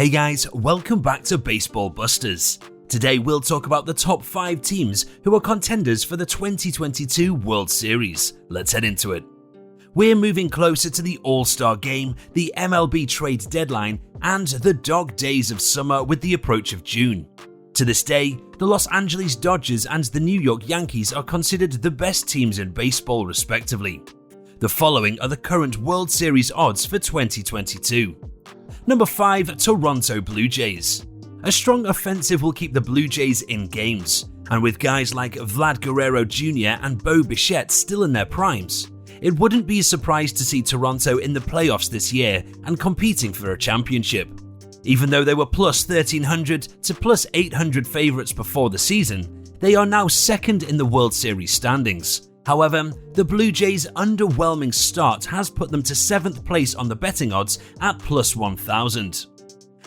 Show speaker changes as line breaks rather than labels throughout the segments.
Hey guys, welcome back to Baseball Busters. Today we'll talk about the top 5 teams who are contenders for the 2022 World Series. Let's head into it. We're moving closer to the All-Star Game, the MLB trade deadline, and the dog days of summer with the approach of June. To this day, the Los Angeles Dodgers and the New York Yankees are considered the best teams in baseball respectively. The following are the current World Series odds for 2022. Number 5, Toronto Blue Jays. A strong offensive will keep the Blue Jays in games, and with guys like Vlad Guerrero Jr. and Bo Bichette still in their primes, it wouldn't be a surprise to see Toronto in the playoffs this year and competing for a championship. Even though they were plus 1,300 to plus 800 favourites before the season, they are now second in the World Series standings. However, the Blue Jays' underwhelming start has put them to 7th place on the betting odds at plus 1,000.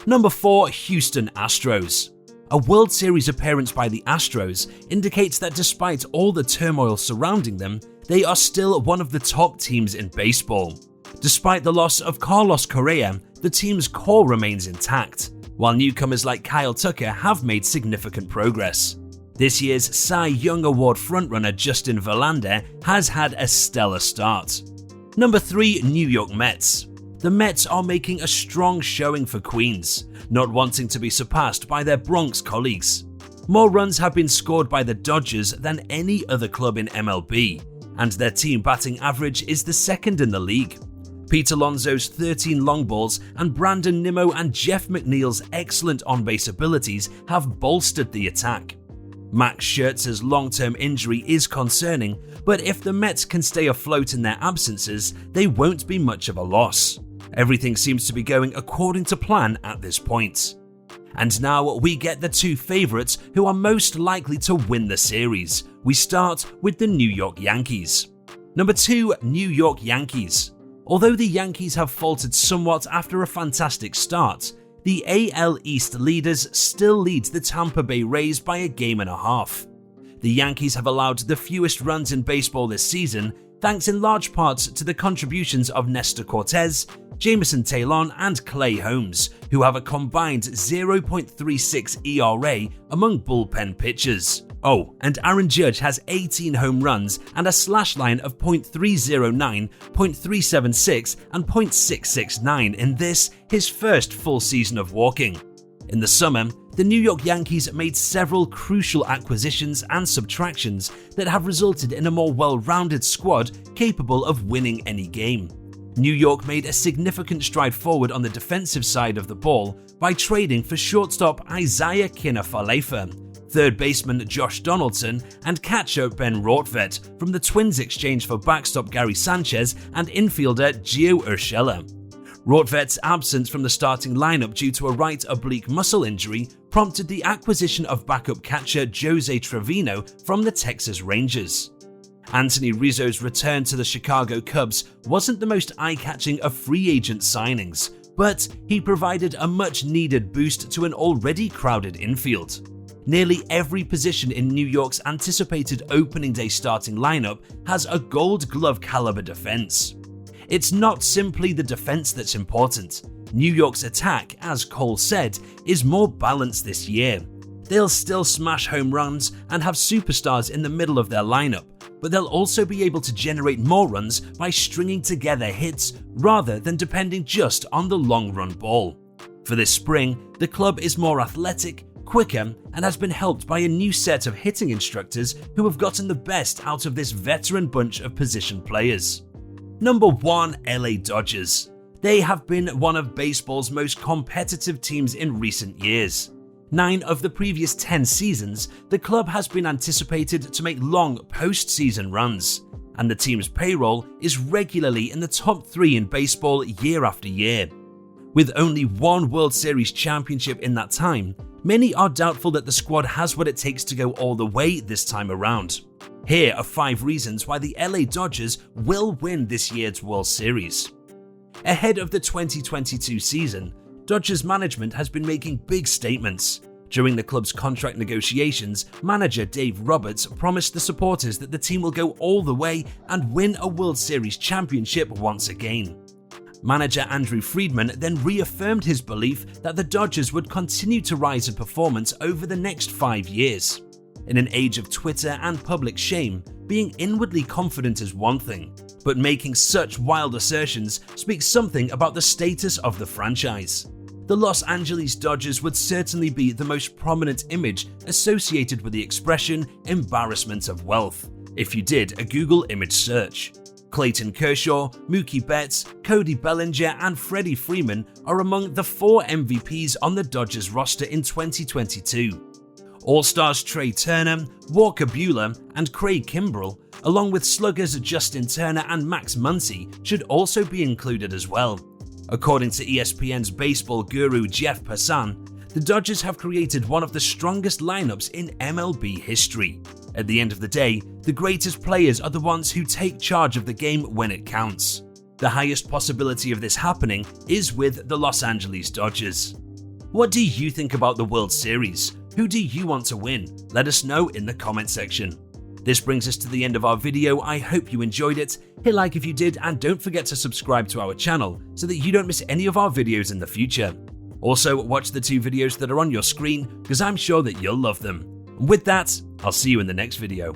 Number 4, Houston Astros. A World Series appearance by the Astros indicates that despite all the turmoil surrounding them, they are still one of the top teams in baseball. Despite the loss of Carlos Correa, the team's core remains intact, while newcomers like Kyle Tucker have made significant progress. This year's Cy Young Award frontrunner Justin Verlander has had a stellar start. Number 3, New York Mets. The Mets are making a strong showing for Queens, not wanting to be surpassed by their Bronx colleagues. More runs have been scored by the Dodgers than any other club in MLB, and their team batting average is the second in the league. Pete Alonso's 13 long balls and Brandon Nimmo and Jeff McNeil's excellent on-base abilities have bolstered the attack. Max Scherzer's long-term injury is concerning, but if the Mets can stay afloat in their absences, they won't be much of a loss. Everything seems to be going according to plan at this point. And now we get the 2 favourites who are most likely to win the series. We start with the New York Yankees. Number 2, New York Yankees. Although the Yankees have faltered somewhat after a fantastic start, the AL East leaders still lead the Tampa Bay Rays by a game and a half. The Yankees have allowed the fewest runs in baseball this season, thanks in large part to the contributions of Nestor Cortez, Jameson Taillon and Clay Holmes, who have a combined 0.36 ERA among bullpen pitchers. Oh, and Aaron Judge has 18 home runs and a slash line of .309, .376 and .669 in this, his first full season of walking. In the summer, the New York Yankees made several crucial acquisitions and subtractions that have resulted in a more well-rounded squad capable of winning any game. New York made a significant stride forward on the defensive side of the ball by trading for shortstop Isaiah Kiner-Falefa, third baseman Josh Donaldson, and catcher Ben Rortvedt from the Twins exchange for backstop Gary Sanchez and infielder Gio Urshela. Rortvedt's absence from the starting lineup due to a right oblique muscle injury prompted the acquisition of backup catcher Jose Trevino from the Texas Rangers. Anthony Rizzo's return to the Chicago Cubs wasn't the most eye-catching of free agent signings, but he provided a much-needed boost to an already crowded infield. Nearly every position in New York's anticipated opening day starting lineup has a Gold Glove caliber defense. It's not simply the defense that's important. New York's attack, as Cole said, is more balanced this year. They'll still smash home runs and have superstars in the middle of their lineup, but they'll also be able to generate more runs by stringing together hits rather than depending just on the long-run ball. For this spring, the club is more athletic, quicker, and has been helped by a new set of hitting instructors who have gotten the best out of this veteran bunch of position players. Number 1, LA Dodgers. They have been one of baseball's most competitive teams in recent years. 9 of the previous 10 seasons, the club has been anticipated to make long postseason runs, and the team's payroll is regularly in the top 3 in baseball year after year. With only 1 World Series championship in that time, many are doubtful that the squad has what it takes to go all the way this time around. Here are 5 reasons why the LA Dodgers will win this year's World Series. Ahead of the 2022 season, Dodgers management has been making big statements. During the club's contract negotiations, manager Dave Roberts promised the supporters that the team will go all the way and win a World Series championship once again. Manager Andrew Friedman then reaffirmed his belief that the Dodgers would continue to rise in performance over the next 5 years. In an age of Twitter and public shame, being inwardly confident is one thing, but making such wild assertions speaks something about the status of the franchise. The Los Angeles Dodgers would certainly be the most prominent image associated with the expression "embarrassment of wealth" if you did a Google image search. Clayton Kershaw, Mookie Betts, Cody Bellinger, and Freddie Freeman are among the 4 MVPs on the Dodgers roster in 2022. All-stars Trey Turner, Walker Buehler, and Craig Kimbrell, along with sluggers Justin Turner and Max Muncy, should also be included as well. According to ESPN's baseball guru Jeff Passan, the Dodgers have created one of the strongest lineups in MLB history. At the end of the day, the greatest players are the ones who take charge of the game when it counts. The highest possibility of this happening is with the Los Angeles Dodgers. What do you think about the World Series? Who do you want to win? Let us know in the comment section. This brings us to the end of our video. I hope you enjoyed it. Hit like if you did, and don't forget to subscribe to our channel so that you don't miss any of our videos in the future. Also, watch the 2 videos that are on your screen because I'm sure that you'll love them. And with that, I'll see you in the next video.